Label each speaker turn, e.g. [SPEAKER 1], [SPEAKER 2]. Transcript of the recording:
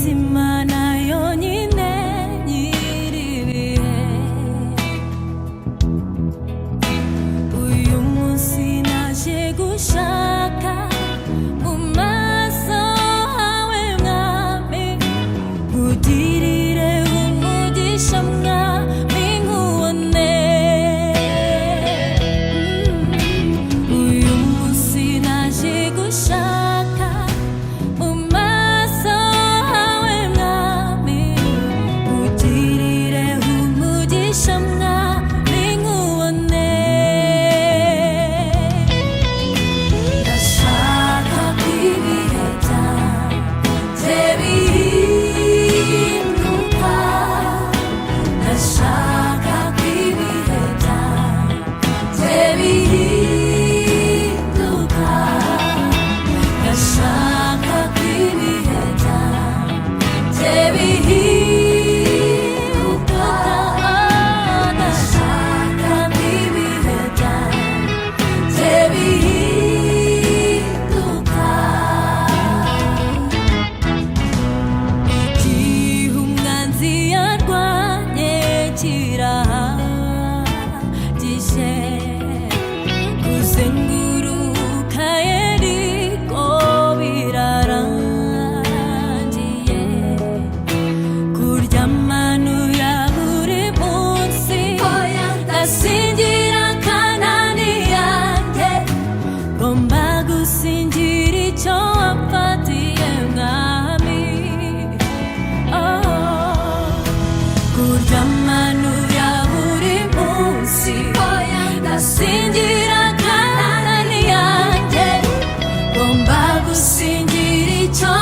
[SPEAKER 1] Imana yonyine nyiribihe, uyu munsi naje gushaka mu maso hawe mwami, nkugirire umugisha mwami nkubone. Uyu munsi naje gushaka mu maso hawe mwami, nkugirire umugisha mwami nkubone. Ndashaka ko ibihe byanjye bihinduka, ndashaka ko ibihe byanjye bihinduka, ndashaka ko ibihe byanjye bihinduka, ndashaka ko ibihe byanjye bihinduka. Igihe umwanzi yarwanye kirahagije, kuzenguruka Yeriko birarangiye, kurya manu ya buri munsi ndasingira Kanani yanjye, ngomba gusingira icyo wamfatiye mwami. Kurya manu ya buri munsi ndasingira Kanani yanjye, ngomba gusingira icyo